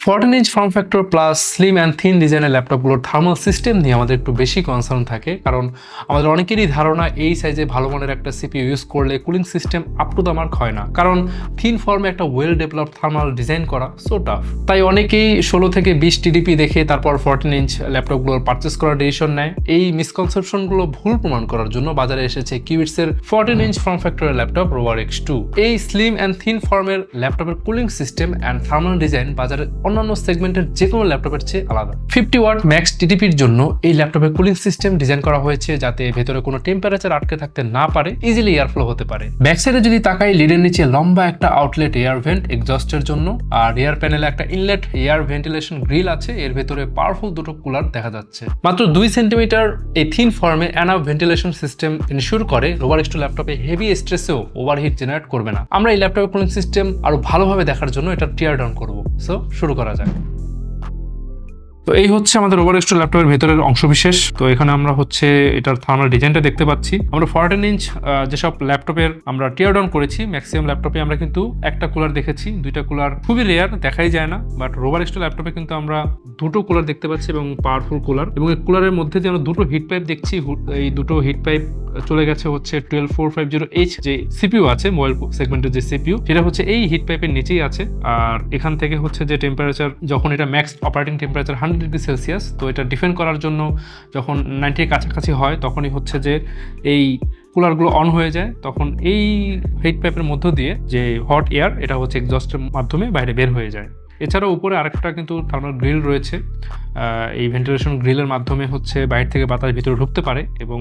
14 inch form factor plus slim and thin ডিজাইনের ল্যাপটপগুলোর thermal system নিয়ে আমাদের একটু বেশি কনসার্ন থাকে, কারণ আমাদের অনেকেরই ধারণা এই সাইজে ভালো মানের একটা সিপিইউ ইউজ করলে cooling system up to the mark হয় না, কারণ থিন ফর্মে একটা ওয়েল ডেভেলপড থার্মাল ডিজাইন করা সো টাফ। তাই অনেকেই 16 থেকে 20 টিডিপি দেখে তারপর 14 ইঞ্চ ল্যাপটপগুলোর পারচেস করার ডিসিশন নেয়। এই মিসকনসেপশনগুলো ভুল প্রমাণ করার জন্য বাজারে এসেছে কিউবিটসের 14 ইঞ্চ ফর্ম ফ্যাক্টরের ল্যাপটপ রোভার X2। এই স্লিম অ্যান্ড থিন ফর্মের ল্যাপটপের cooling system and thermal design বাজারে অন্যান্য সেগমেন্টের যে কোনো ল্যাপটপের চেয়ে আলাদা। 50 ওয়াট ম্যাক্স টিডিপির জন্য এই ল্যাপটপের কুলিং সিস্টেম ডিজাইন করা হয়েছে যাতে ভেতরে কোনো টেম্পারেচার আটকে থাকতে না পারে, ইজিলি এয়ার ফ্লো হতে পারে। ব্যাক সাইডে যদি তাকাই, লিডের নিচে লম্বা একটা আউটলেট এয়ার ভেন্ট এক্সজস্টের জন্য, আর রিয়ার প্যানেলে একটা ইনলেট এয়ার ভেন্টিলেশন গ্রিল আছে। এর ভেতরে পাওয়ারফুল দুটো কুলার দেখা যাচ্ছে। মাত্র 2 সেন্টিমিটার এই থিন ফর্মে এনাফ ভেন্টিলেশন সিস্টেম এনশিওর করে রোভার X2 ল্যাপটপে হেভি স্ট্রেসেও ওভারহিট জেনারেট করবে না। আমরা এই ল্যাপটপের কুলিং সিস্টেম আরো ভালোভাবে দেখার জন্য এটা টিয়ার ডাউন করবো। সো শুরু করা যাক। তো এই হচ্ছে আমাদের রোভার X2 ল্যাপটপের ভেতরের অংশবিশেষ। তো এখানে আমরা হচ্ছে এটার থার্মাল ডিজাইনটা দেখতে পাচ্ছি। আমরা 14 ইঞ্চ যেসব ল্যাপটপের আমরা টিয়ার ডাউন করেছি, ম্যাক্সিমাম ল্যাপটপে আমরা কিন্তু একটা কুলার দেখেছি, 2টা কুলার খুবই রেয়ার, দেখাই যায় না। বাট রোভার X2 ল্যাপটপে কিন্তু আমরা 2টো কুলার দেখতে পাচ্ছি এবং পাওয়ারফুল কুলার, এবং এই কুলারের মধ্যে যে আমরা 2টো হিট পাইপ দেখছি, এই 2টো হিট পাইপ চলে গেছে হচ্ছে 12450H যে সিপিইউ আছে, মোবাইল সেগমেন্টের যে সিপিইউ, সেটা হচ্ছে এই হিট পাইপের নিচেই আছে। আর এখান থেকে হচ্ছে যে টেম্পারেচার, যখন এটা max operating temperature 100 degree Celsius, তো এটা ডিফেন্ড করার জন্য যখন 90 এর কাছাকাছি হয় তখনই হচ্ছে যে এই কুলারগুলো অন হয়ে যায়। তখন এই হিট পাইপের মধ্য দিয়ে যে হট এয়ার, এটা হচ্ছে এক্সজস্টের মাধ্যমে বাইরে বের হয়ে যায়। এছাড়াও উপরে আরেকটা কিন্তু থার্মাল গ্রিল রয়েছে। এই ভেন্টিলেশন গ্রিলের মাধ্যমে হচ্ছে বাইরে থেকে বাতাস ভিতরে ঢুকতে পারে, এবং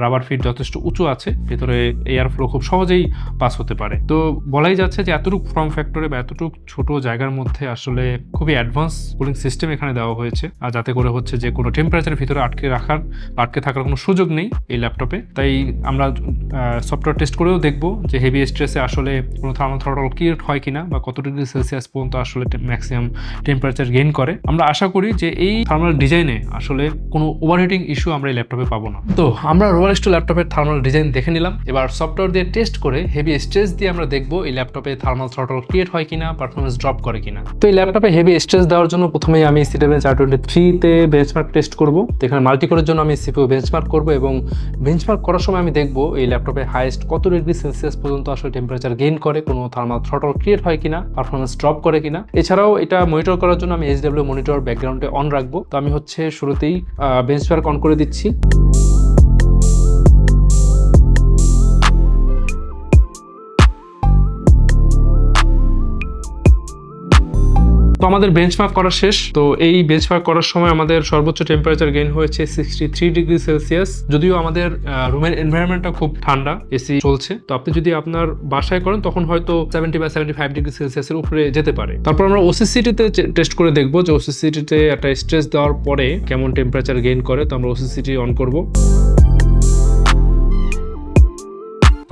রাবার ফিট যথেষ্ট উঁচু আছে, ভেতরে এয়ার ফ্লো খুব সহজেই পাস হতে পারে। তো বলাই যাচ্ছে যে এতটুকু ফর্ম ফ্যাক্টরে বা এতটুকু ছোট জায়গার মধ্যে আসলে খুবই অ্যাডভান্স কুলিং সিস্টেম এখানে দেওয়া হয়েছে, আর যাতে করে হচ্ছে যে কোনো টেম্পারেচারের ভিতরে আটকে থাকার কোনো সুযোগ নেই এই ল্যাপটপে। তাই আমরা সফটওয়্যার টেস্ট করেও দেখব যে হেভি স্ট্রেসে আসলে কোনো থার্মাল থ্রটল ক্রিয়েট হয় কিনা, বা কত ডিগ্রি সেলসিয়াস পর্যন্ত আসলে ম্যাক্সিমাম টেম্পারেচার গেইন করে। আমরা আশা করি যে এই থার্মাল ডিজাইনে আসলে কোনো ওভারহিটিং ইস্যু আমরা এই ল্যাপটপে পাবো না। তো আমরা রোভার X2 ল্যাপটপের থার্মাল ডিজাইন দেখে নিলাম। এবার সফটওয়্যার দিয়ে টেস্ট করে হেভি স্ট্রেস দিয়ে আমরা দেখবো এই ল্যাপটপে থার্মাল থ্রটল ক্রিয়েট হয় কিনা, পারফরমেন্স ড্রপ করে কিনা। তো এই ল্যাপটপে হেভি স্ট্রেস দেওয়ার জন্য প্রথমেই আমি Cinebench R23-তে বেঞ্চমার্ক টেস্ট করবো। এখানে মাল্টিকোরের জন্য আমি সিপিইউ বেঞ্চমার্ক করবো, এবং বেঞ্চমার্ক করার সময় আমি দেখবো এই ল্যাপটপে হাইয়েস্ট কত ডিগ্রি সেলসিয়াস পর্যন্ত আসলে টেম্পারেচার গেইন করে, কোনো থার্মাল থ্রটল ক্রিয়েট হয় কিনা, পারফরমেন্স ড্রপ করে কিনা। এছাড়াও এটা মনিটর করার জন্য আমি HW মনিটর ব্যাকগ্রাউন্ডে অন রাখবো। তো আমি হচ্ছে শুরুতেই বেঞ্চমার্ক অন করে দিচ্ছি। তো আমাদের বেঞ্চমার্ক করা শেষ। তো এই বেঞ্চমার্ক করার সময় আমাদের সর্বোচ্চ টেম্পারেচার গেইন হয়েছে 63 ডিগ্রি সেলসিয়াস। যদিও আমাদের রুমের এনভায়রনমেন্টটা খুব ঠান্ডা, এসি চলছে, তো আপনি যদি আপনার বাসায় করেন তখন হয়তো 70 বা 75 ডিগ্রি সেলসিয়াসের উপরে যেতে পারে। তারপর আমরা OCCT-তে টেস্ট করে দেখবো যে OCCT-তে একটা স্ট্রেস দেওয়ার পরে কেমন টেম্পারেচার গেইন করে। তো আমরা OCCT অন করব।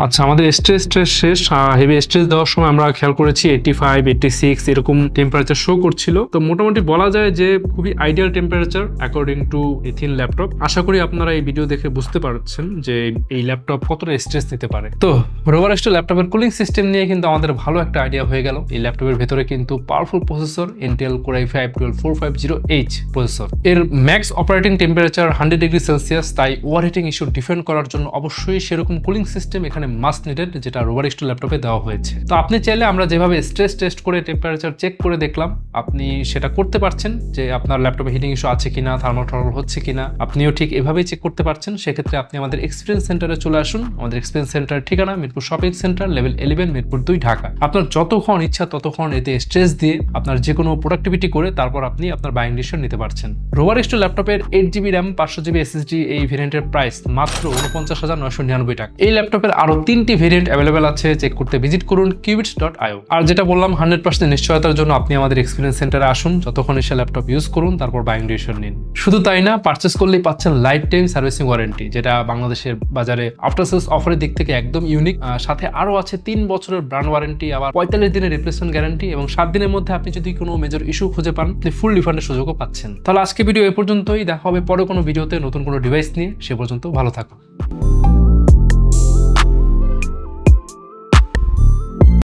আচ্ছা, আমাদের স্ট্রেস শেষ। হেভি স্ট্রেস দেওয়ার সময় আমরা খেয়াল করেছি 85, 86 এরকম টেম্পারেচার শো করছিল। তো মোটামুটি বলা যায় যে খুবই ideal temperature according to a thin laptop. আশা করি আপনারা এই ভিডিও দেখে বুঝতে পারছেন যে এই ল্যাপটপ কতটা স্ট্রেস নিতে পারে। তো রোভার X2 ল্যাপটপের কুলিং সিস্টেম নিয়ে কিন্তু আমাদের ভালো একটা আইডিয়া হয়ে গেল। এই ল্যাপটপের ভেতরে কিন্তু powerful processor Intel Core i5-12450H processor. এর max operating temperature 100 degree Celsius, তাই ওভারহিটিং ইস্যু ডিফেন্ড করার জন্য অবশ্যই সেরকম কুলিং সিস্টেম এখানে মাস্ট নিডেড, যেটা রোভার X2 ল্যাপটপে দেওয়া হয়েছে। তো আপনি চাইলে আমরা যেভাবে স্ট্রেস টেস্ট করে টেম্পারেচার চেক করে দেখলাম, আপনি সেটা করতে পারছেন যে আপনার ল্যাপটপে হিটিং ইস্যু আছে কিনা, থার্মাল থ্রটল হচ্ছে কিনা, আপনিও ঠিক এভাবেই চেক করতে পারছেন। সেক্ষেত্রে আপনি আমাদের এক্সপিরিয়েন্স সেন্টারে চলে আসুন। আমাদের এক্সপিরিয়েন্স সেন্টার ঠিকানা Mirpur shopping centre, level 11, Mirpur 2, Dhaka. আপনার যতক্ষণ ইচ্ছা ততক্ষণ এতে স্ট্রেস দিয়ে আপনার যে কোনো প্রোডাক্টিভিটি করে তারপর আপনি আপনার বাইং ডিসিশন নিতে পারছেন। রোভার X2 ল্যাপটপের 8GB RAM 500GB SSD এই ভেরিয়েন্টের প্রাইস মাত্র 49,999 টাকা। এই ল্যাপটপের আরো 3টি ভেরিয়েন্ট অ্যাভেলেবেল আছে, চেক করতে ভিজিট করুন qubits.io। আর যেটা বললাম 100% নিশ্চয়তার জন্য আপনি আমাদের এক্সপিরিয়েন্স সেন্টারে আসুন, যতক্ষণ এসে ল্যাপটপ ইউজ করুন, তারপর বাইং ডিসিশন নিন। শুধু তাই না, পারচেস করলেই পাচ্ছেন লাইফ টাইম সার্ভিসিং ওয়ারেন্টি, যেটা বাংলাদেশের বাজারে আফটার সেলস অফারের দিক থেকে একদম ইউনিক। সাথে আরো আছে 3 বছরের ব্র্যান্ড ওয়ারেন্টি, আবার 45 দিনের রিপ্লেসমেন্ট গ্যারান্টি, এবং 7 দিনের মধ্যে আপনি যদি কোনো মেজর ইস্যু খুঁজে পান আপনি ফুল রিফান্ডের সুযোগও পাচ্ছেন। তাহলে আজকে ভিডিও এ পর্যন্তই, দেখা হবে পরে কোনো ভিডিওতে নতুন কোনো ডিভাইস নিয়ে। সে পর্যন্ত ভালো থাকুন।